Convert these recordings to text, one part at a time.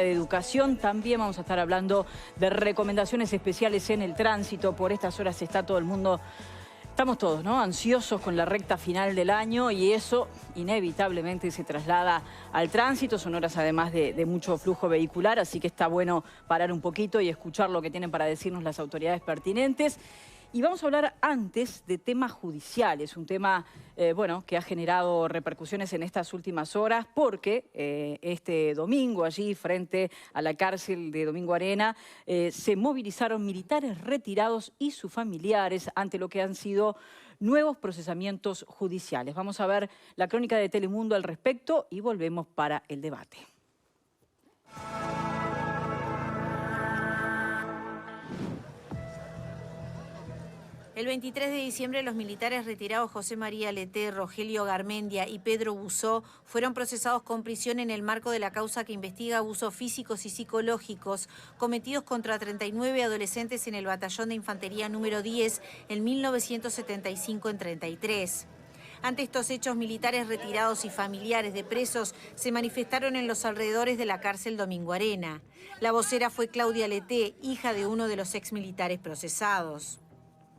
De educación. También vamos a estar hablando de recomendaciones especiales en el tránsito. Por estas horas está todo el mundo, estamos todos, ¿no?, ansiosos con la recta final del año, y eso inevitablemente se traslada al tránsito. Son horas además de mucho flujo vehicular, así que está bueno parar un poquito y escuchar lo que tienen para decirnos las autoridades pertinentes. Y vamos a hablar antes de temas judiciales, un tema bueno, que ha generado repercusiones en estas últimas horas, porque este domingo allí frente a la cárcel de Domingo Arena se movilizaron militares retirados y sus familiares ante lo que han sido nuevos procesamientos judiciales. Vamos a ver la crónica de Telemundo al respecto y volvemos para el debate. El 23 de diciembre, los militares retirados José María Leté, Rogelio Garmendia y Pedro Buzó fueron procesados con prisión en el marco de la causa que investiga abusos físicos y psicológicos cometidos contra 39 adolescentes en el batallón de infantería número 10 en 1975 en 33. Ante estos hechos, militares retirados y familiares de presos se manifestaron en los alrededores de la cárcel Domingo Arena. La vocera fue Claudia Leté, hija de uno de los exmilitares procesados.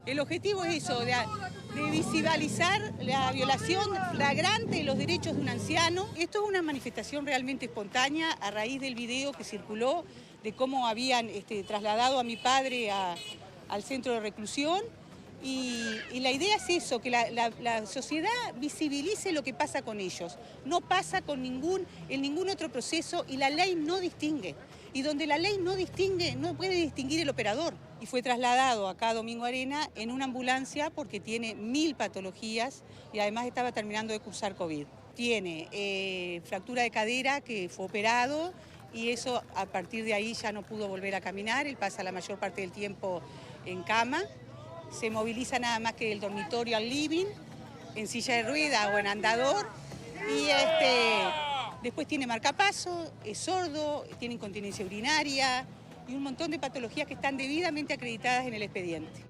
El objetivo es eso, de visibilizar la violación flagrante de los derechos de un anciano. Esto es una manifestación realmente espontánea a raíz del video que circuló de cómo habían trasladado a mi padre al centro de reclusión. Y la idea es eso, que la sociedad visibilice lo que pasa con ellos. No pasa en ningún otro proceso, y la ley no distingue. Y donde la ley no distingue, no puede distinguir el operador. Y fue trasladado acá a Domingo Arena en una ambulancia porque tiene 1000 patologías y además estaba terminando de cursar COVID. Tiene fractura de cadera, que fue operado, y eso a partir de ahí ya no pudo volver a caminar. Él pasa la mayor parte del tiempo en cama. Se moviliza nada más que del dormitorio al living, en silla de ruedas o en andador. Y después tiene marcapaso, es sordo, tiene incontinencia urinaria y un montón de patologías que están debidamente acreditadas en el expediente.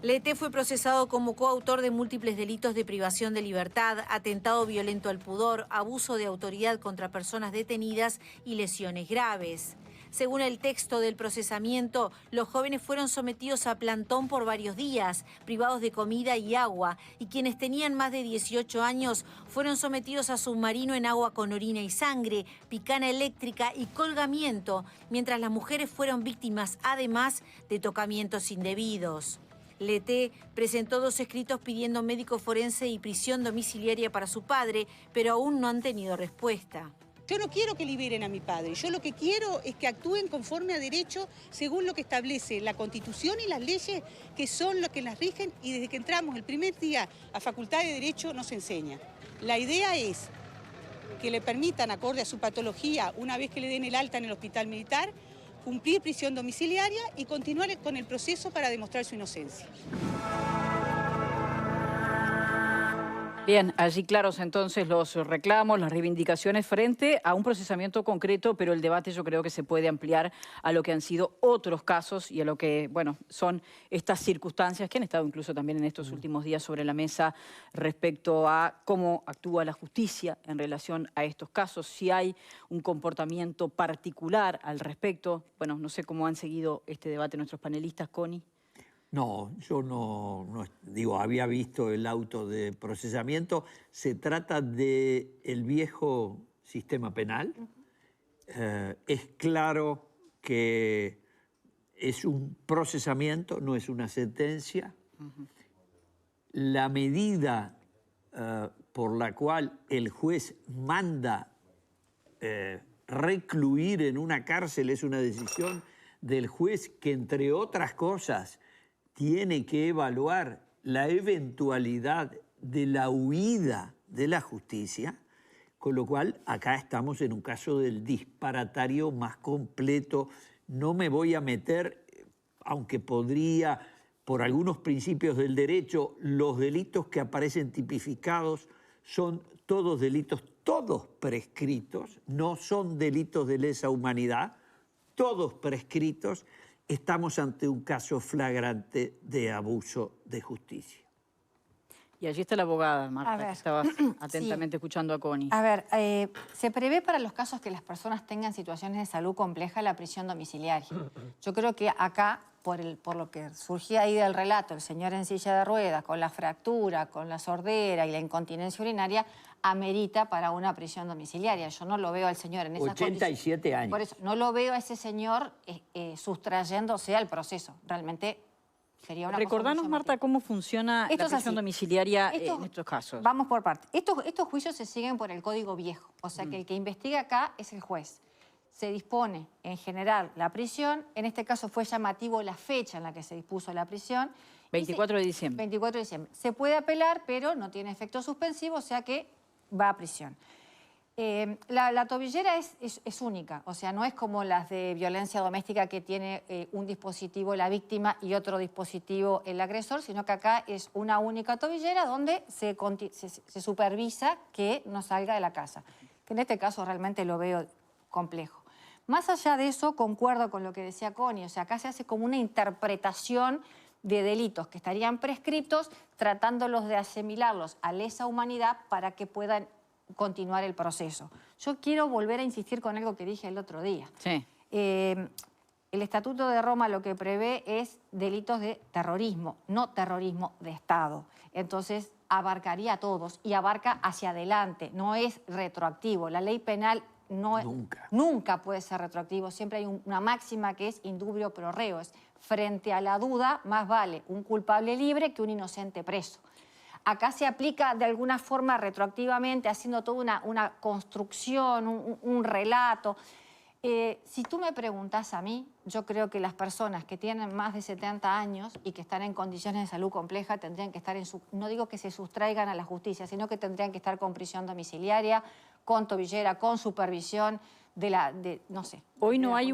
Leté fue procesado como coautor de múltiples delitos de privación de libertad, atentado violento al pudor, abuso de autoridad contra personas detenidas y lesiones graves. Según el texto del procesamiento, los jóvenes fueron sometidos a plantón por varios días, privados de comida y agua, y quienes tenían más de 18 años fueron sometidos a submarino en agua con orina y sangre, picana eléctrica y colgamiento, mientras las mujeres fueron víctimas, además, de tocamientos indebidos. Leté presentó 2 escritos pidiendo médico forense y prisión domiciliaria para su padre, pero aún no han tenido respuesta. Yo no quiero que liberen a mi padre, yo lo que quiero es que actúen conforme a derecho, según lo que establece la Constitución y las leyes, que son las que las rigen, y desde que entramos el primer día a Facultad de Derecho nos enseña. La idea es que le permitan, acorde a su patología, una vez que le den el alta en el hospital militar, cumplir prisión domiciliaria y continuar con el proceso para demostrar su inocencia. Bien, allí claros entonces los reclamos, las reivindicaciones frente a un procesamiento concreto, pero el debate yo creo que se puede ampliar a lo que han sido otros casos y a lo que, bueno, son estas circunstancias que han estado incluso también en estos últimos días sobre la mesa respecto a cómo actúa la justicia en relación a estos casos, si hay un comportamiento particular al respecto. Bueno, no sé cómo han seguido este debate nuestros panelistas, Connie. No, yo no digo, había visto el auto de procesamiento. Se trata del viejo sistema penal. Es claro que es un procesamiento, no es una sentencia. La medida por la cual el juez manda recluir en una cárcel es una decisión del juez que, entre otras cosas, tiene que evaluar la eventualidad de la huida de la justicia, con lo cual acá estamos en un caso del disparatario más completo. No me voy a meter, aunque podría, por algunos principios del derecho, los delitos que aparecen tipificados son todos delitos, todos prescritos, no son delitos de lesa humanidad, todos prescritos. Estamos ante un caso flagrante de abuso de justicia. Y allí está la abogada, Marta, A ver, que estaba atentamente escuchando a Connie. A ver, se prevé para los casos que las personas tengan situaciones de salud compleja la prisión domiciliaria. Yo creo que acá, por lo que surgía ahí del relato, el señor en silla de ruedas, con la fractura, con la sordera y la incontinencia urinaria, amerita para una prisión domiciliaria. Yo no lo veo al señor en esas 87 años. Por eso, no lo veo a ese señor sustrayéndose al proceso. Realmente sería una Recordanos, cosa muy Marta, llamativa. cómo funciona Esto la es prisión así. domiciliaria en estos casos. Vamos por partes. Estos juicios se siguen por el Código Viejo. O sea que el que investiga acá es el juez. Se dispone, en general, la prisión. En este caso fue llamativo la fecha en la que se dispuso la prisión. 24 de diciembre. 24 de diciembre. Se puede apelar, pero no tiene efecto suspensivo, o sea que va a prisión. La tobillera es única, o sea, no es como las de violencia doméstica que tiene un dispositivo la víctima y otro dispositivo el agresor, sino que acá es una única tobillera donde se supervisa que no salga de la casa. Que en este caso realmente lo veo complejo. Más allá de eso, concuerdo con lo que decía Connie, o sea, acá se hace como una interpretación de delitos que estarían prescriptos, tratándolos de asimilarlos a lesa humanidad para que puedan continuar el proceso. Yo quiero volver a insistir con algo que dije el otro día. Sí. El Estatuto de Roma lo que prevé es delitos de terrorismo, no terrorismo de Estado. Entonces, abarcaría a todos y abarca hacia adelante, no es retroactivo. La ley penal nunca puede ser retroactivo. Siempre hay una máxima que es indubio pro reo. Es frente a la duda, más vale un culpable libre que un inocente preso. Acá se aplica de alguna forma retroactivamente, haciendo toda una construcción, un relato. Si tú me preguntas a mí, yo creo que las personas que tienen más de 70 años y que están en condiciones de salud compleja tendrían que estar no digo que se sustraigan a la justicia, sino que tendrían que estar con prisión domiciliaria, con tobillera, con supervisión no sé. Hoy no hay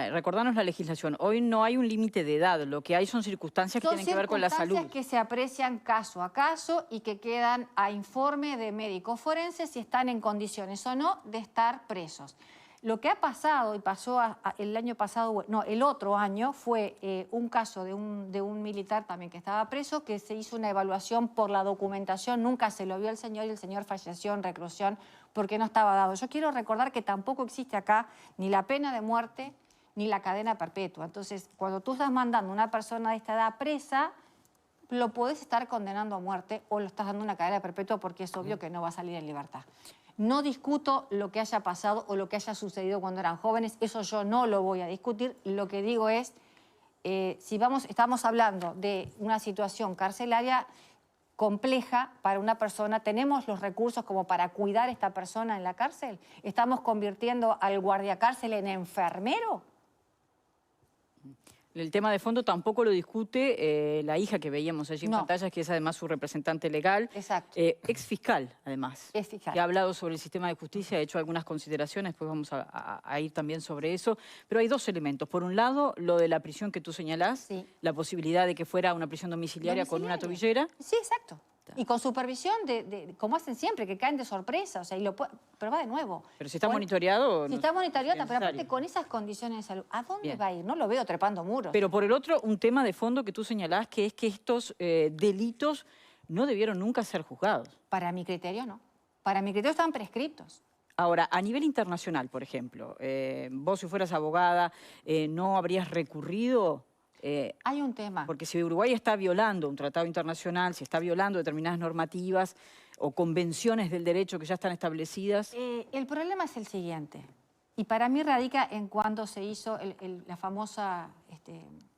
recordanos la legislación, hoy no hay un límite de edad, lo que hay son circunstancias que tienen que ver con la salud. Son circunstancias que se aprecian caso a caso y que quedan a informe de médicos forenses si están en condiciones o no de estar presos. Lo que ha pasado y pasó el año pasado, no, el otro año, fue un caso de un militar también que estaba preso, que se hizo una evaluación por la documentación, nunca se lo vio el señor y el señor falleció en reclusión porque no estaba dado. Yo quiero recordar que tampoco existe acá ni la pena de muerte ni la cadena perpetua. Entonces, cuando tú estás mandando a una persona de esta edad presa, lo podés estar condenando a muerte o lo estás dando una cadena perpetua porque es obvio que no va a salir en libertad. No discuto lo que haya pasado o lo que haya sucedido cuando eran jóvenes, eso yo no lo voy a discutir. Lo que digo es, estamos hablando de una situación carcelaria compleja para una persona, ¿tenemos los recursos como para cuidar a esta persona en la cárcel? ¿Estamos convirtiendo al guardiacárcel en enfermero? El tema de fondo tampoco lo discute la hija que veíamos allí en pantalla, que es además su representante legal. Exacto. Ex fiscal, además. Es fiscal. Que ha hablado sobre el sistema de justicia, ha hecho algunas consideraciones, después vamos a ir también sobre eso. Pero hay dos elementos. Por un lado, lo de la prisión que tú señalás, Sí. la posibilidad de que fuera una prisión domiciliaria con una tobillera. Sí, exacto. Y con supervisión, como hacen siempre, que caen de sorpresa, o sea, pero va de nuevo. Pero si está monitoreado... Si no está monitoreado, es pero aparte necesario. con esas condiciones de salud, ¿a dónde Bien. va a ir? No lo veo trepando muros. Pero por el otro, un tema de fondo que tú señalás, que es que estos delitos no debieron nunca ser juzgados. Para mi criterio, no. Para mi criterio están prescriptos. Ahora, a nivel internacional, por ejemplo, vos si fueras abogada, ¿no habrías recurrido? Hay un tema. Porque si Uruguay está violando un tratado internacional, si está violando determinadas normativas o convenciones del derecho que ya están establecidas... El problema es el siguiente, y para mí radica en cuando se hizo la famosa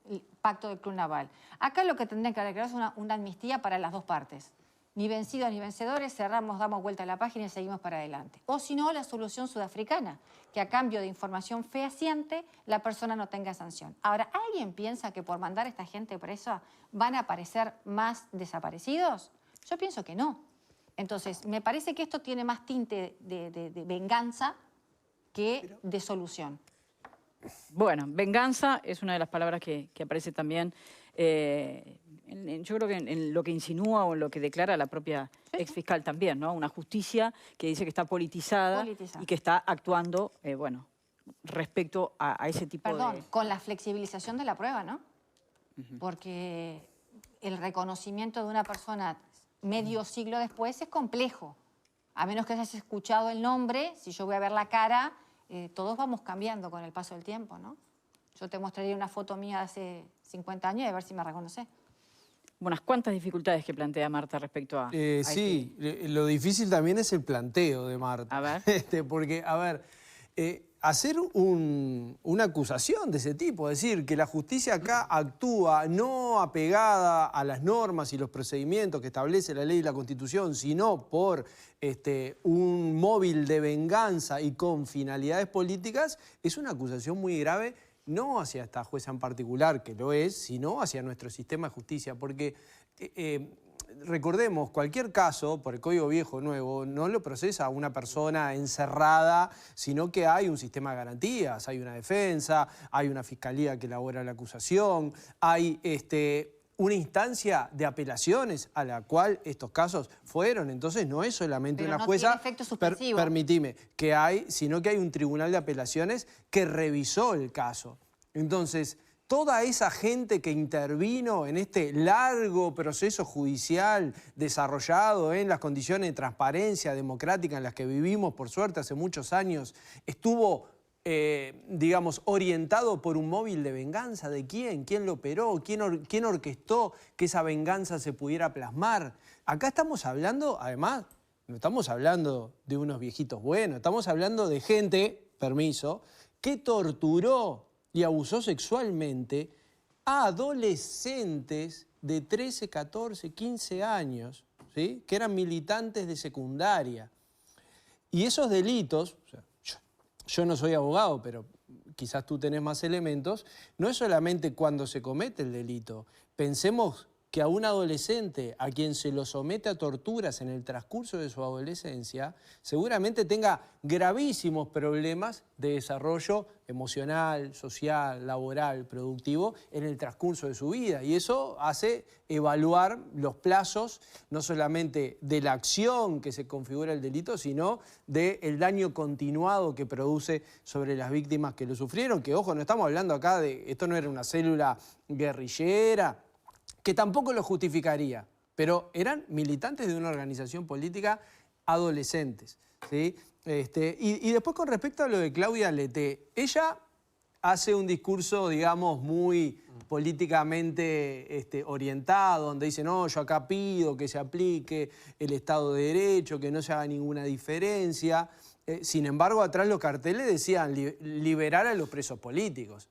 el pacto del Club Naval. Acá lo que tendrían que declarar es una amnistía para las dos partes. Ni vencidos ni vencedores, cerramos, damos vuelta a la página y seguimos para adelante. O si no, la solución sudafricana, que a cambio de información fehaciente, la persona no tenga sanción. Ahora, ¿alguien piensa que por mandar a esta gente presa van a aparecer más desaparecidos? Yo pienso que no. Entonces, me parece que esto tiene más tinte de venganza que de solución. Bueno, venganza es una de las palabras que aparece también, yo creo que en lo que insinúa o en lo que declara la propia exfiscal también, ¿no? Una justicia que dice que está politizada. Y que está actuando, bueno, respecto a ese tipo de... Con la flexibilización de la prueba, ¿no? Porque el reconocimiento de una persona medio siglo después es complejo. A menos que hayas escuchado el nombre, si yo voy a ver la cara, todos vamos cambiando con el paso del tiempo, ¿no? Yo te mostraría una foto mía de hace 50 años y a ver si me reconoces. Unas cuantas dificultades que plantea Marta respecto a sí, lo difícil también es el planteo de Marta. A ver. Porque, a ver, hacer una acusación de ese tipo, es decir, que la justicia acá actúa no apegada a las normas y los procedimientos que establece la ley y la Constitución, sino por un móvil de venganza y con finalidades políticas, es una acusación muy grave, no hacia esta jueza en particular, que lo es, sino hacia nuestro sistema de justicia, porque recordemos, cualquier caso, por el Código Viejo o Nuevo, no lo procesa una persona encerrada, sino que hay un sistema de garantías, hay una defensa, hay una fiscalía que elabora la acusación, hay una instancia de apelaciones a la cual estos casos fueron. Entonces no es solamente pero una no jueza, tiene efecto suspensivo. Permitime, que hay, sino que hay un tribunal de apelaciones que revisó el caso. Entonces, toda esa gente que intervino en este largo proceso judicial desarrollado en las condiciones de transparencia democrática en las que vivimos, por suerte, hace muchos años, estuvo, digamos, orientado por un móvil de venganza. ¿De quién? ¿Quién lo operó? ¿Quién orquestó que esa venganza se pudiera plasmar? Acá estamos hablando, además, no estamos hablando de unos viejitos buenos, estamos hablando de gente, permiso, que torturó y abusó sexualmente a adolescentes de 13, 14, 15 años, ¿sí? Que eran militantes de secundaria. Y esos delitos, o sea, yo no soy abogado, pero quizás tú tenés más elementos, no es solamente cuando se comete el delito. Pensemos que a un adolescente a quien se lo somete a torturas en el transcurso de su adolescencia, seguramente tenga gravísimos problemas de desarrollo emocional, social, laboral, productivo en el transcurso de su vida. Y eso hace evaluar los plazos, no solamente de la acción que se configura el delito, sino del daño continuado que produce sobre las víctimas que lo sufrieron. Que, ojo, no estamos hablando acá de, esto no era una célula guerrillera, que tampoco lo justificaría, pero eran militantes de una organización política adolescentes, ¿sí? Y después con respecto a lo de Claudia Leté, ella hace un discurso, digamos, muy políticamente orientado, donde dice, no, yo acá pido que se aplique el Estado de Derecho, que no se haga ninguna diferencia. Sin embargo, atrás los carteles decían liberar a los presos políticos.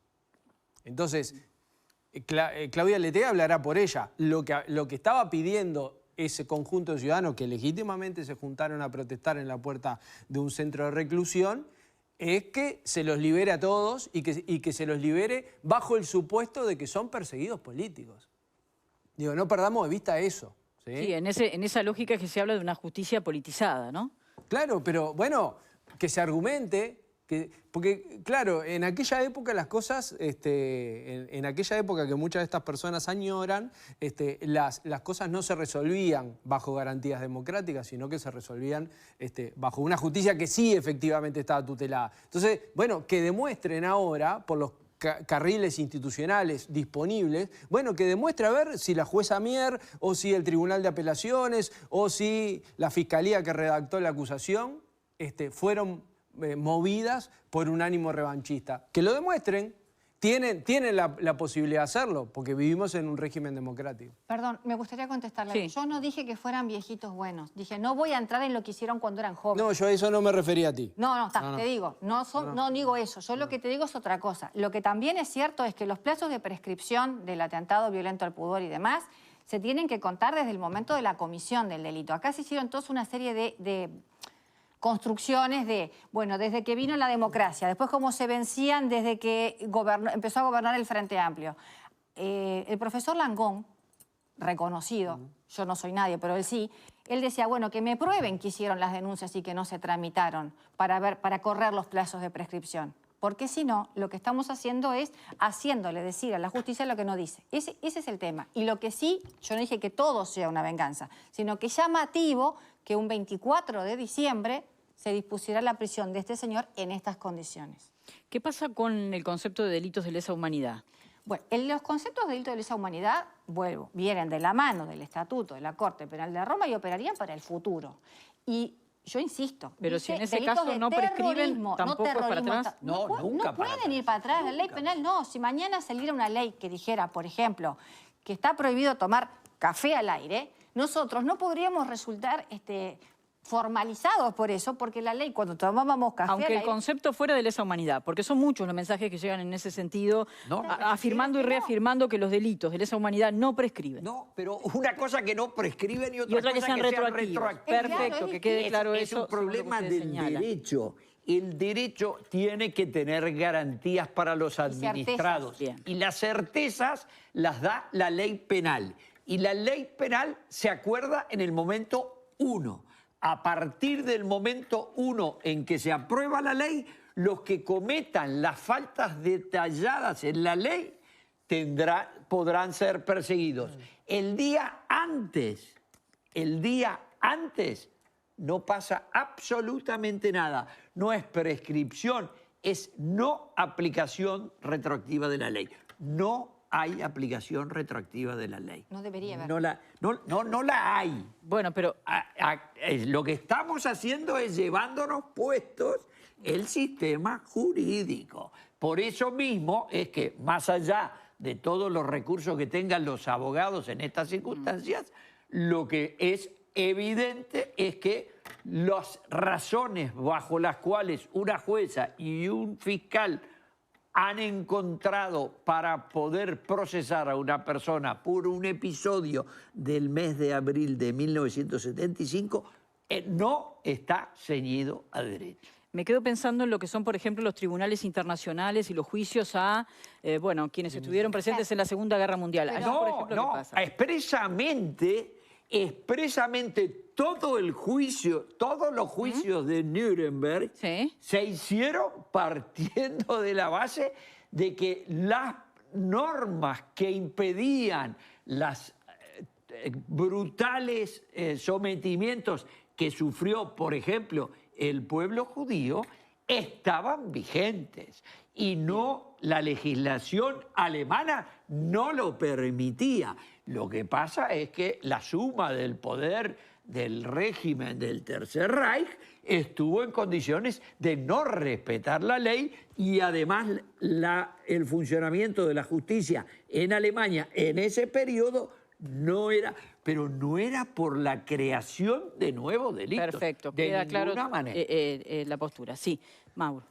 Entonces, Claudia Leté hablará por ella. Lo que estaba pidiendo ese conjunto de ciudadanos que legítimamente se juntaron a protestar en la puerta de un centro de reclusión es que se los libere a todos y que se los libere bajo el supuesto de que son perseguidos políticos. Digo, no perdamos de vista eso. Sí, en esa lógica es que se habla de una justicia politizada, ¿no? Claro, pero bueno, que se argumente. Porque, claro, en aquella época las cosas, en aquella época que muchas de estas personas añoran, las cosas no se resolvían bajo garantías democráticas, sino que se resolvían bajo una justicia que sí efectivamente estaba tutelada. Entonces, bueno, que demuestren ahora, por los carriles institucionales disponibles, bueno, que demuestre a ver si la jueza Mier o si el Tribunal de Apelaciones o si la Fiscalía que redactó la acusación fueron movidas por un ánimo revanchista. Que lo demuestren, tienen la posibilidad de hacerlo, porque vivimos en un régimen democrático. Perdón, me gustaría contestarle. Sí. Yo no dije que fueran viejitos buenos. Dije, no voy a entrar en lo que hicieron cuando eran jóvenes. No, yo a eso no me refería a ti. No, te digo, no digo eso. Yo lo que te digo es otra cosa. Lo que también es cierto es que los plazos de prescripción del atentado violento al pudor y demás se tienen que contar desde el momento de la comisión del delito. Acá se hicieron todos una serie de construcciones de, bueno, desde que vino la democracia, después cómo se vencían desde que empezó a gobernar el Frente Amplio. El profesor Langón, reconocido, yo no soy nadie, pero él sí, él decía, bueno, que me prueben que hicieron las denuncias y que no se tramitaron para correr los plazos de prescripción. Porque si no, lo que estamos haciendo es haciéndole decir a la justicia lo que no dice. Ese es el tema. Y lo que sí, yo no dije que todo sea una venganza, sino que es llamativo que un 24 de diciembre se dispusiera la prisión de este señor en estas condiciones. ¿Qué pasa con el concepto de delitos de lesa humanidad? Bueno, los conceptos de delito de lesa humanidad, vuelvo, vienen de la mano del Estatuto de la Corte Penal de Roma y operarían para el futuro. Y yo insisto, pero si en ese delitos caso de no prescriben, terrorismo, tampoco es para terrorismo, atrás. No, nunca no para pueden ir para atrás. La ley penal no. Si mañana saliera una ley que dijera, por ejemplo, que está prohibido tomar café al aire, nosotros no podríamos resultar formalizados por eso, porque la ley cuando tomábamos café Aunque al el aire, concepto fuera de lesa humanidad, porque son muchos los mensajes que llegan en ese sentido, afirmando y reafirmando que los delitos de lesa humanidad no prescriben. No, pero una cosa que no prescriben y otra que cosa sean que sean retroactivos. retroactivos. Perfecto, que quede claro Es eso. un problema según lo que del ustedes señalan. derecho. El derecho tiene que tener garantías para los administrados. Bien. Y las certezas las da la ley penal. Y la ley penal se acuerda en el momento 1. A partir del momento 1 en que se aprueba la ley, los que cometan las faltas detalladas en la ley podrán ser perseguidos. El día antes, no pasa absolutamente nada. No es prescripción, es no aplicación retroactiva de la ley. No hay aplicación retroactiva de la ley. no debería haber. No la hay. Bueno, pero Lo que estamos haciendo es llevándonos puestos el sistema jurídico. Por eso mismo es que, más allá de todos los recursos que tengan los abogados en estas circunstancias, lo que es evidente es que las razones bajo las cuales una jueza y un fiscal han encontrado para poder procesar a una persona por un episodio del mes de abril de 1975 no está ceñido a derecho. me quedo pensando en lo que son, por ejemplo, los tribunales internacionales y los juicios a, quienes estuvieron presentes en la Segunda Guerra Mundial. Allí, por ejemplo, ¿qué pasa? Expresamente todos los juicios de Nuremberg se hicieron partiendo de la base de que las normas que impedían los brutales sometimientos que sufrió, por ejemplo, el pueblo judío, estaban vigentes y la legislación alemana no lo permitía. Lo que pasa es que la suma del poder del régimen del Tercer Reich estuvo en condiciones de no respetar la ley y además el funcionamiento de la justicia en Alemania en ese periodo no era por la creación de nuevos delitos. Perfecto, de queda claro ninguna manera. la postura. Sí, Mauro.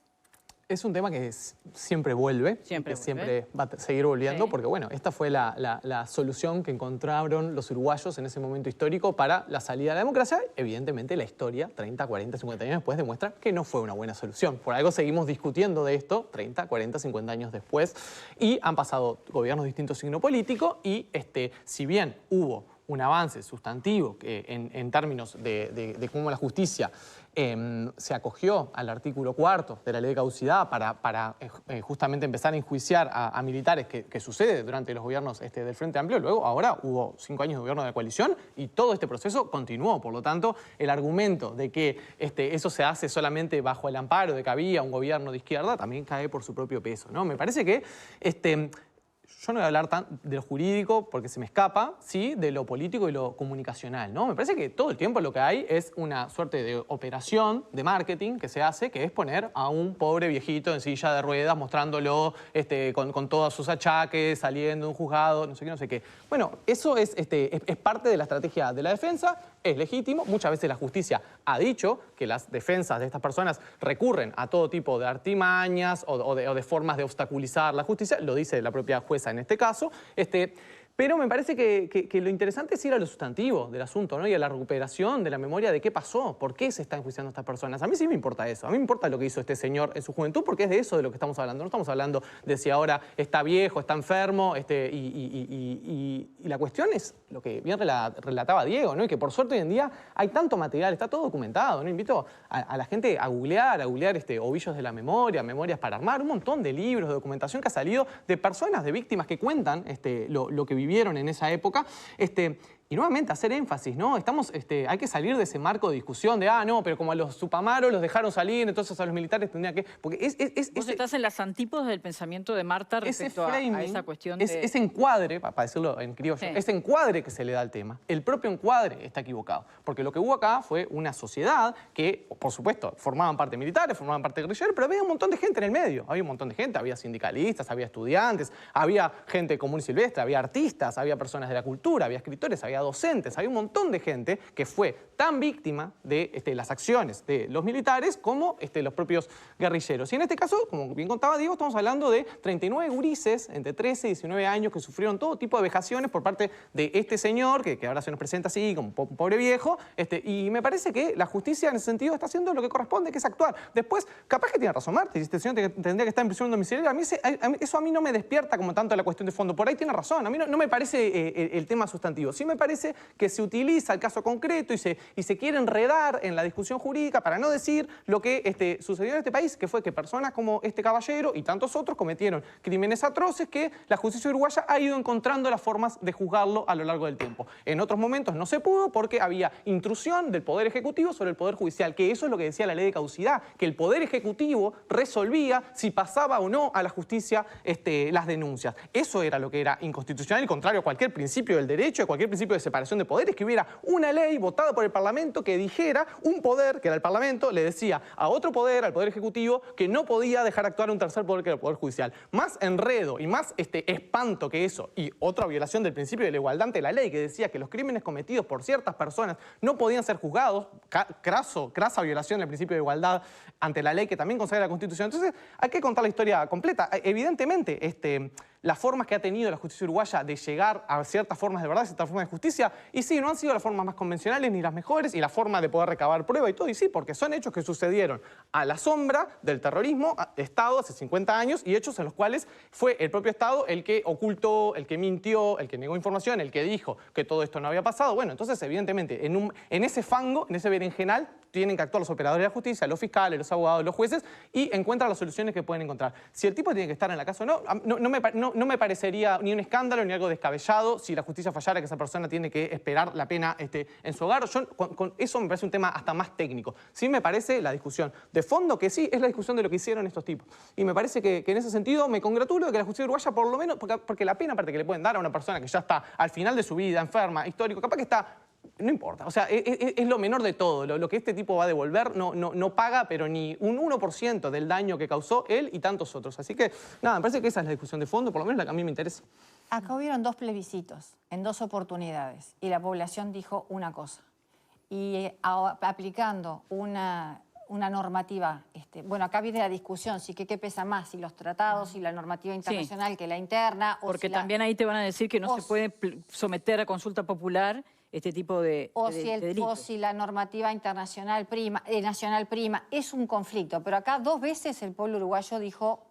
Es un tema que siempre vuelve, Siempre va a seguir volviendo, Sí. porque bueno, esta fue la solución que encontraron los uruguayos en ese momento histórico para la salida de la democracia. Evidentemente la historia, 30, 40, 50 años después, demuestra que no fue una buena solución. Por algo seguimos discutiendo de esto 30, 40, 50 años después, y han pasado gobiernos de distinto signo político y si bien hubo un avance sustantivo en términos de cómo la justicia se acogió al artículo 4 de la ley de caducidad para justamente empezar a enjuiciar a militares, que sucede durante los gobiernos del Frente Amplio. Luego, ahora hubo 5 años de gobierno de coalición y todo este proceso continuó. Por lo tanto, el argumento de que eso se hace solamente bajo el amparo de que había un gobierno de izquierda también cae por su propio peso, ¿no? Me parece que yo no voy a hablar de lo jurídico porque se me escapa, sí, de lo político y lo comunicacional, ¿no? Me parece que todo el tiempo lo que hay es una suerte de operación de marketing que se hace, que es poner a un pobre viejito en silla de ruedas, mostrándolo con todos sus achaques, saliendo de un juzgado, no sé qué, no sé qué. Bueno, eso es parte de la estrategia de la defensa, es legítimo. Muchas veces la justicia ha dicho que las defensas de estas personas recurren a todo tipo de artimañas o de formas de obstaculizar la justicia, lo dice la propia jueza en este caso, pero me parece que lo interesante es ir a lo sustantivo del asunto, ¿no? Y a la recuperación de la memoria de qué pasó, por qué se están enjuiciando a estas personas. A mí sí me importa eso, a mí me importa lo que hizo este señor en su juventud, porque es de eso de lo que estamos hablando. No estamos hablando de si ahora está viejo, está enfermo, y la cuestión es lo que bien relataba Diego, ¿no? Y que por suerte hoy en día hay tanto material, está todo documentado, ¿no? Invito a la gente a googlear ovillos de la memoria, memorias para armar, un montón de libros, de documentación que ha salido de personas, de víctimas que cuentan lo que vivieron en esa época, Y nuevamente hacer énfasis, ¿no? Hay que salir de ese marco de discusión de, no, pero como a los Tupamaros los dejaron salir, entonces a los militares tendrían que... Porque Vos estás en las antípodas del pensamiento de Marta respecto a esa cuestión de... Ese encuadre, para decirlo en criollo, ese encuadre que se le da al tema, el propio encuadre está equivocado. Porque lo que hubo acá fue una sociedad que, por supuesto, formaban parte militares, formaban parte guerrilleros, pero había un montón de gente en el medio. Había un montón de gente, había sindicalistas, había estudiantes, había gente común y silvestre, había artistas, había personas de la cultura, había escritores, había docentes, había un montón de gente que fue tan víctima de las acciones de los militares como los propios guerrilleros. Y en este caso, como bien contaba Diego, estamos hablando de 39 gurises entre 13 y 19 años que sufrieron todo tipo de vejaciones por parte de este señor, que ahora se nos presenta así como un pobre viejo, y me parece que la justicia en ese sentido está haciendo lo que corresponde, que es actuar. Después, capaz que tiene razón Marta, y este señor tendría que estar en prisión domiciliaria. Eso a mí no me despierta como tanto la cuestión de fondo. Por ahí tiene razón, a mí no me parece el tema sustantivo. Sí me parece que se utiliza el caso concreto y se quiere enredar en la discusión jurídica para no decir lo que sucedió en este país, que fue que personas como este caballero y tantos otros cometieron crímenes atroces que la justicia uruguaya ha ido encontrando las formas de juzgarlo a lo largo del tiempo. En otros momentos no se pudo porque había intrusión del Poder Ejecutivo sobre el Poder Judicial, que eso es lo que decía la ley de caducidad, que el Poder Ejecutivo resolvía si pasaba o no a la justicia las denuncias. Eso era lo que era inconstitucional y contrario a cualquier principio del derecho, a cualquier principio de separación de poderes, que hubiera una ley votada por el Parlamento que dijera un poder, que era el Parlamento, le decía a otro poder, al Poder Ejecutivo, que no podía dejar actuar a un tercer poder que era el Poder Judicial. Más enredo y más espanto que eso, y otra violación del principio de la igualdad ante la ley, que decía que los crímenes cometidos por ciertas personas no podían ser juzgados, crasa violación del principio de igualdad ante la ley que también consagra la Constitución. Entonces hay que contar la historia completa. Evidentemente, las formas que ha tenido la justicia uruguaya de llegar a ciertas formas de verdad, ciertas formas de justicia, y sí, no han sido las formas más convencionales ni las mejores, y la forma de poder recabar prueba y todo, y sí, porque son hechos que sucedieron a la sombra del terrorismo de Estado hace 50 años, y hechos en los cuales fue el propio Estado el que ocultó, el que mintió, el que negó información, el que dijo que todo esto no había pasado. Bueno, entonces, evidentemente, en ese fango, en ese berenjenal, tienen que actuar los operadores de la justicia, los fiscales, los abogados, los jueces, y encuentran las soluciones que pueden encontrar. Si el tipo tiene que estar en la casa o no me parecería ni un escándalo ni algo descabellado si la justicia fallara, que esa persona tiene que esperar la pena en su hogar. Con eso me parece un tema hasta más técnico. Sí me parece la discusión de fondo, que sí, es la discusión de lo que hicieron estos tipos. Y me parece que en ese sentido me congratulo de que la justicia uruguaya, por lo menos, porque la pena aparte que le pueden dar a una persona que ya está al final de su vida, enferma, histórico, capaz que está... No importa, o sea, es lo menor de todo. Lo que este tipo va a devolver no paga, pero ni un 1% del daño que causó él y tantos otros. Así que, nada, me parece que esa es la discusión de fondo, por lo menos la que a mí me interesa. Acá hubieron 2 plebiscitos en 2 oportunidades y la población dijo una cosa. Y aplicando una normativa, bueno, acá viene la discusión, si qué pesa más, si los tratados, si la normativa internacional que la interna. Porque también ahí te van a decir que no se puede someter a consulta popular este tipo de delitos. O si la normativa internacional nacional prima, es un conflicto. Pero acá 2 veces el pueblo uruguayo dijo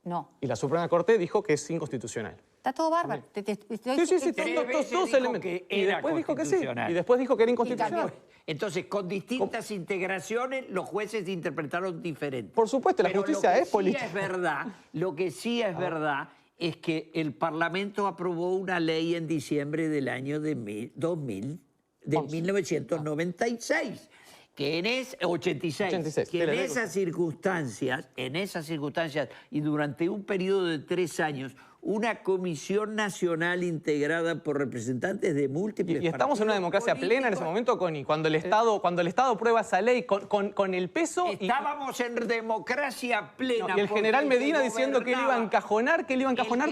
no. Y la Suprema Corte dijo que es inconstitucional. Está todo bárbaro. Sí, todos elementos. Y después dijo que sí. Y después dijo que era inconstitucional. Entonces, con distintas integraciones, los jueces interpretaron diferente. Por supuesto, la justicia es política. Lo que sí es verdad es que el Parlamento aprobó una ley en diciembre del año de 1996. Que en 86, que en esas circunstancias y durante un periodo de 3 años, una comisión nacional integrada por representantes de múltiples y estamos en una democracia plena en ese momento, Connie, cuando el Estado aprueba esa ley con el peso... Estábamos en democracia plena. Y el general Medina diciendo que él iba a encajonar,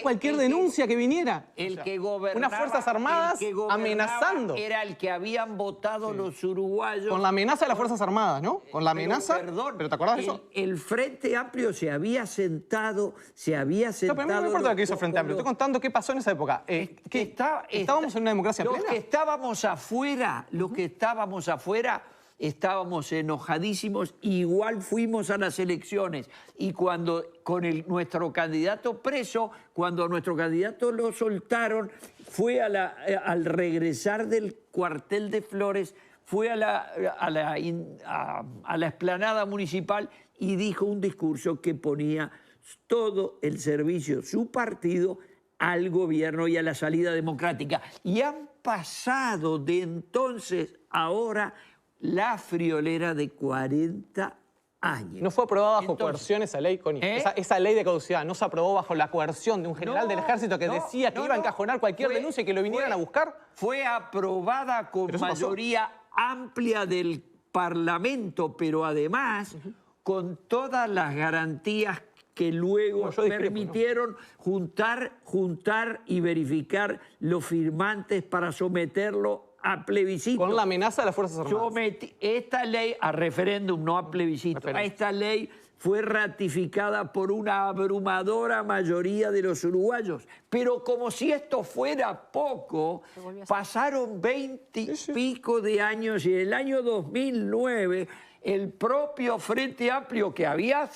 cualquier denuncia que viniera. El que gobernaba... Unas Fuerzas Armadas amenazando. Era el que habían votado los uruguayos. Con la amenaza de las Fuerzas Armadas, ¿no? Con la amenaza... Perdón, ¿Pero te acordás de eso? El Frente Amplio se había sentado... No, pero no me importa lo que hizo Frente Amplio. Estoy contando qué pasó en esa época. ¿Estábamos en una democracia plena? Los que estábamos afuera, estábamos enojadísimos. Igual fuimos a las elecciones. Y cuando nuestro candidato preso, cuando a nuestro candidato lo soltaron, fue al regresar del cuartel de Flores, fue a la explanada municipal y dijo un discurso que ponía todo el servicio, su partido, al gobierno y a la salida democrática. Y han pasado de entonces ahora la friolera de 40 años. No fue aprobada bajo coerción esa ley, Connie. Esa ley de caducidad no se aprobó bajo la coerción de un general del ejército que decía que iba a encajonar cualquier denuncia y que lo vinieran a buscar. Fue aprobada con mayoría amplia del Parlamento, pero además con todas las garantías que luego permitieron juntar y verificar los firmantes para someterlo a plebiscito. Con la amenaza de las Fuerzas Armadas. Esta ley a referéndum, no a plebiscito. Esta ley fue ratificada por una abrumadora mayoría de los uruguayos. Pero como si esto fuera poco, pasaron 20 y pico de años y en el año 2009 el propio Frente Amplio, que había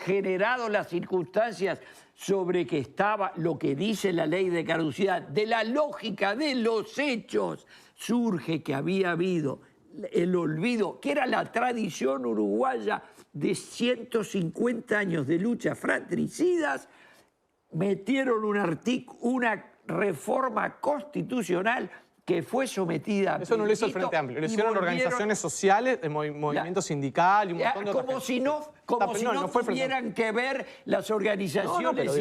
generado las circunstancias sobre que estaba lo que dice la ley de caducidad, de la lógica de los hechos, surge que había habido el olvido, que era la tradición uruguaya de 150 años de luchas fratricidas, metieron una reforma constitucional que fue sometida... Eso no lo hizo el Frente Amplio, lo hicieron organizaciones sociales, el movimiento sindical y un montón de otras como si no tuvieran que ver las organizaciones.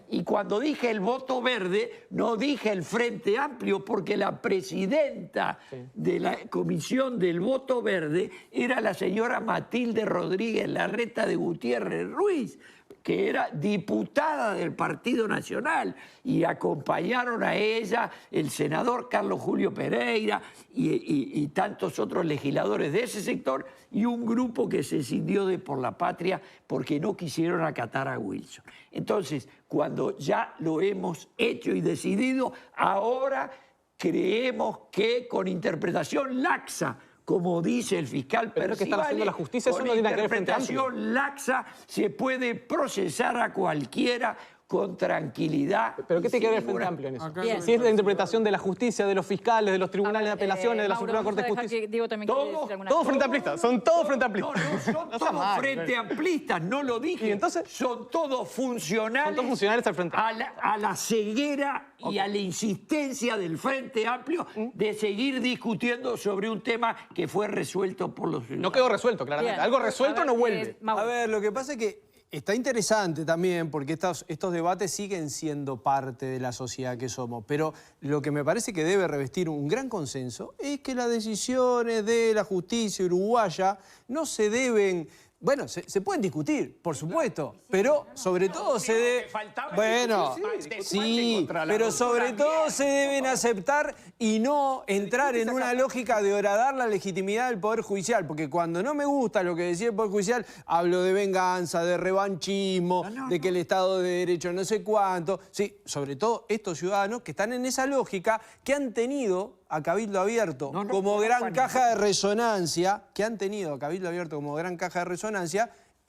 Y cuando dije el voto verde, no dije el Frente Amplio, porque la presidenta de la Comisión del Voto Verde era la señora Matilde Rodríguez Larreta de Gutiérrez Ruiz, que era diputada del Partido Nacional, y acompañaron a ella el senador Carlos Julio Pereira y tantos otros legisladores de ese sector, y un grupo que se escindió de Por la Patria porque no quisieron acatar a Wilson. Entonces, cuando ya lo hemos hecho y decidido, ahora creemos que con interpretación laxa, como dice el fiscal Percivale, que están haciendo la justicia, eso no tiene que ver Frente Amplio. Con interpretación laxa se puede procesar a cualquiera con tranquilidad. ¿Pero qué tiene que ver el Frente Amplio en eso? Si es la interpretación de la justicia, de los fiscales, de los tribunales de apelaciones, de la Suprema Corte de Justicia. Todos Frente Amplistas, son todos Frente Amplistas. No son todos Frente Amplistas, no lo dije. ¿Y entonces? Son todos funcionales. Son todos funcionales al Frente Amplio. A la ceguera y a la insistencia del Frente Amplio de seguir discutiendo sobre un tema que fue resuelto por los ciudadanos. No quedó resuelto, claramente. Bien. Algo resuelto no vuelve. A ver, lo que pasa es que está interesante también porque estos debates siguen siendo parte de la sociedad que somos, pero lo que me parece que debe revestir un gran consenso es que las decisiones de la justicia uruguaya no se deben... Bueno, se pueden discutir, por supuesto, pero sobre todo se debe... Bueno, sí, pero sobre todo se deben aceptar y no entrar en una lógica de horadar la legitimidad del Poder Judicial, porque cuando no me gusta lo que decía el Poder Judicial, hablo de venganza, de revanchismo, de que el Estado de Derecho no sé cuánto. Sí, sobre todo estos ciudadanos que están en esa lógica, que han tenido a Cabildo Abierto como gran caja de resonancia,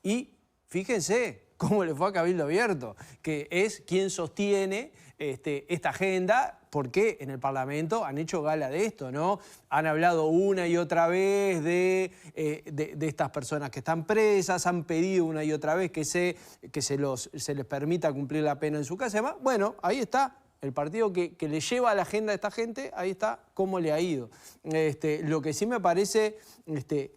y fíjense cómo le fue a Cabildo Abierto, que es quien sostiene esta agenda, porque en el Parlamento han hecho gala de esto, ¿no? Han hablado una y otra vez de estas personas que están presas, han pedido una y otra vez que se les permita cumplir la pena en su casa. Además, bueno, ahí está. El partido que le lleva a la agenda a esta gente, ahí está cómo le ha ido. Lo que sí me parece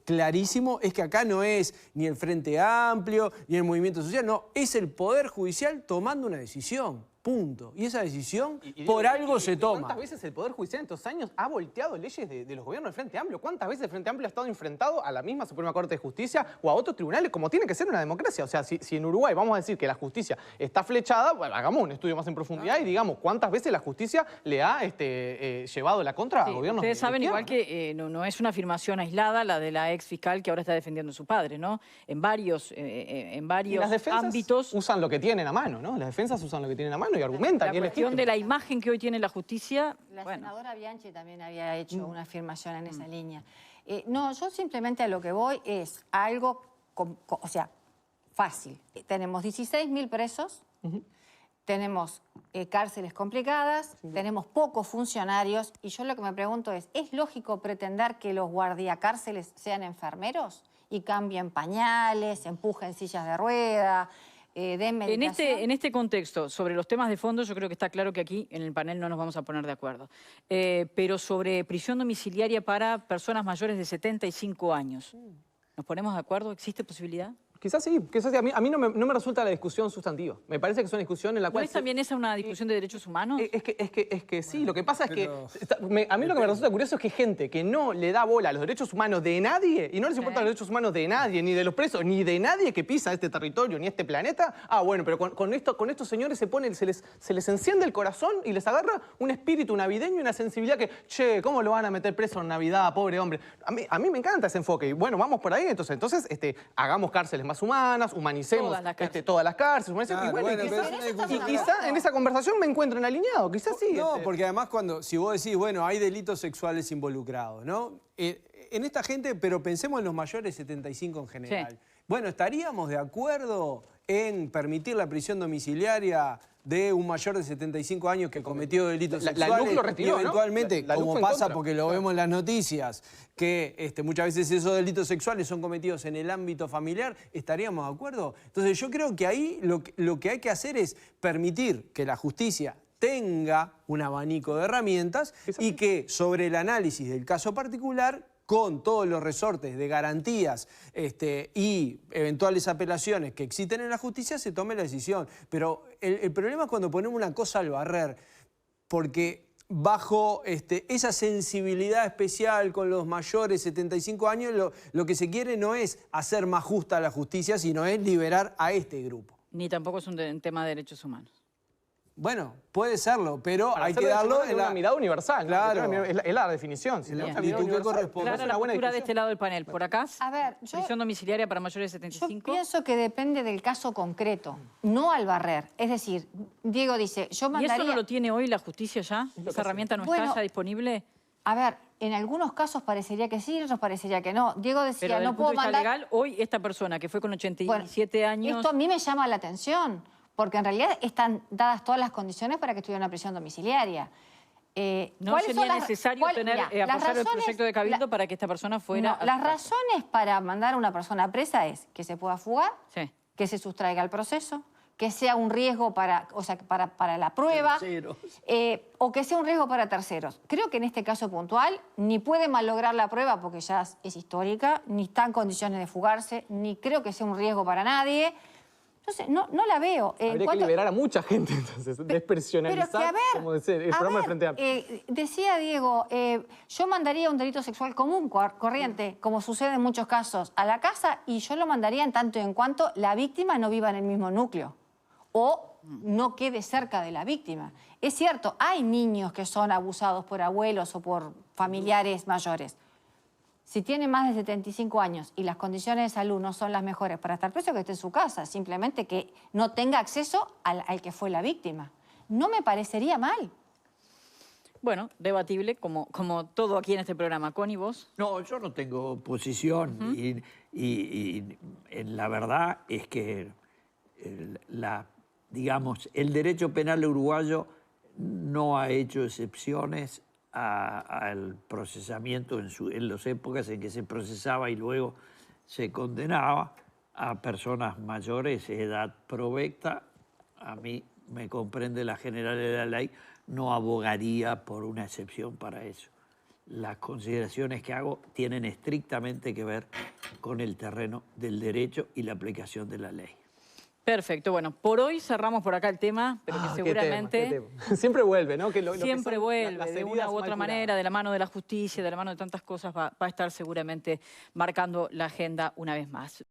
clarísimo es que acá no es ni el Frente Amplio, ni el Movimiento Social, no, es el Poder Judicial tomando una decisión. Punto. Y esa decisión por algo se toma. ¿Cuántas veces el Poder Judicial en estos años ha volteado leyes de los gobiernos del Frente Amplio? ¿Cuántas veces el Frente Amplio ha estado enfrentado a la misma Suprema Corte de Justicia o a otros tribunales, como tiene que ser una democracia? O sea, si en Uruguay vamos a decir que la justicia está flechada, bueno, hagamos un estudio más en profundidad y digamos cuántas veces la justicia le ha llevado la contra a gobiernos. Ustedes saben igual que no es una afirmación aislada la de la ex fiscal que ahora está defendiendo a su padre, ¿no? En varios las defensas ámbitos usan lo que tienen a mano, ¿no? Las defensas usan lo que tienen a mano y argumentan. La cuestión de la imagen que hoy tiene la justicia... La senadora Bianchi también había hecho una afirmación en esa línea. No, yo simplemente a lo que voy es algo, fácil. Tenemos 16.000 presos, tenemos cárceles complicadas, tenemos pocos funcionarios, y yo lo que me pregunto ¿es lógico pretender que los guardiacárceles sean enfermeros y cambien pañales, empujen sillas de rueda? den medicación. En este contexto, sobre los temas de fondo, yo creo que está claro que aquí en el panel no nos vamos a poner de acuerdo. Pero sobre prisión domiciliaria para personas mayores de 75 años, ¿nos ponemos de acuerdo? ¿Existe posibilidad? Quizás sí. A mí no me resulta la discusión sustantiva. Me parece que es una discusión en la ¿No cual... es también esa una discusión de derechos humanos? Es que sí, lo que pasa es que... A mí lo que me resulta curioso es que gente que no le da bola a los derechos humanos de nadie, y no les importan los derechos humanos de nadie, ni de los presos, ni de nadie que pisa este territorio, ni este planeta, bueno, pero con estos señores se les enciende el corazón y les agarra un espíritu navideño y una sensibilidad que, che, ¿cómo lo van a meter preso en Navidad, pobre hombre? A mí me encanta ese enfoque, y bueno, vamos por ahí, entonces hagamos cárceles más humanas, humanicemos todas las cárceles, humanicemos, Claro, y bueno, quizá en esa conversación me encuentren alineado, quizás sí. No, porque además si vos decís, bueno, hay delitos sexuales involucrados, ¿no? En esta gente, pero pensemos en los mayores 75 en general. Sí. Bueno, ¿estaríamos de acuerdo en permitir la prisión domiciliaria de un mayor de 75 años que cometió delitos sexuales? La LUC lo retiró, y eventualmente, ¿no? La LUC como fue en pasa contra. porque lo vemos en las noticias, que muchas veces esos delitos sexuales son cometidos en el ámbito familiar, ¿estaríamos de acuerdo? Entonces yo creo que ahí lo que hay que hacer es permitir que la justicia tenga un abanico de herramientas y que sobre el análisis del caso particular, con todos los resortes de garantías y eventuales apelaciones que existen en la justicia, se tome la decisión. Pero el problema es cuando ponemos una cosa al barrer, porque bajo esa sensibilidad especial con los mayores 75 años, lo que se quiere no es hacer más justa la justicia, sino es liberar a este grupo. Ni tampoco es un tema de derechos humanos. Bueno, puede serlo, pero Para hay que hacerlo darlo en una mirada universal. Claro. ¿No? Es la definición. Si La tenemos una amplitud mirada que universal, corresponde. es Clara, una la buena postura de discusión. este lado del panel. Por acá, A ver, prisión domiciliaria para mayores de yo 75. pienso que depende del caso concreto, no al barrer. Es decir, Diego dice, yo ¿Y mandaría... eso no lo tiene hoy la justicia ya? ¿Esa herramienta no Bueno, está ya disponible? A ver, en algunos casos parecería que sí, en otros parecería que no. Diego Pero decía, desde el no punto puedo de vista mandar... legal, hoy esta persona que fue con 87 Bueno, años... Esto a mí me llama la atención, porque en realidad están dadas todas las condiciones para que estuviera en una prisión domiciliaria. No sería necesario apoyar el proyecto de Cabildo para que esta persona fuera... No, las razones para mandar a una persona presa es que se pueda fugar, Sí. que se sustraiga al proceso, que sea un riesgo para la prueba, o que sea un riesgo para terceros. Creo que en este caso puntual ni puede malograr la prueba porque ya es histórica, ni está en condiciones de fugarse, ni creo que sea un riesgo para nadie. Entonces, no la veo. Habría que liberar a mucha gente, entonces, despresionalizar, Pero que, a ver, como decir, el programa del Frente Amplio. Decía Diego, yo mandaría un delito sexual común, corriente, como sucede en muchos casos, a la casa y yo lo mandaría en tanto y en cuanto la víctima no viva en el mismo núcleo o no quede cerca de la víctima. Es cierto, hay niños que son abusados por abuelos o por familiares mayores. Si tiene más de 75 años y las condiciones de salud no son las mejores para estar preso, que esté en su casa. Simplemente que no tenga acceso al que fue la víctima. No me parecería mal. Bueno, debatible, como todo aquí en este programa. Connie, ¿vos? No, yo no tengo posición y la verdad es que digamos, el derecho penal uruguayo no ha hecho excepciones al procesamiento en las épocas en que se procesaba y luego se condenaba a personas mayores de edad provecta. A mí me comprende la generalidad de la ley, no abogaría por una excepción para eso. Las consideraciones que hago tienen estrictamente que ver con el terreno del derecho y la aplicación de la ley. Perfecto, bueno, por hoy cerramos por acá el tema, pero que seguramente... qué tema. Siempre vuelve, ¿no? Siempre vuelve, de una u otra manera, de la mano de la justicia, de la mano de tantas cosas, va a estar seguramente marcando la agenda una vez más.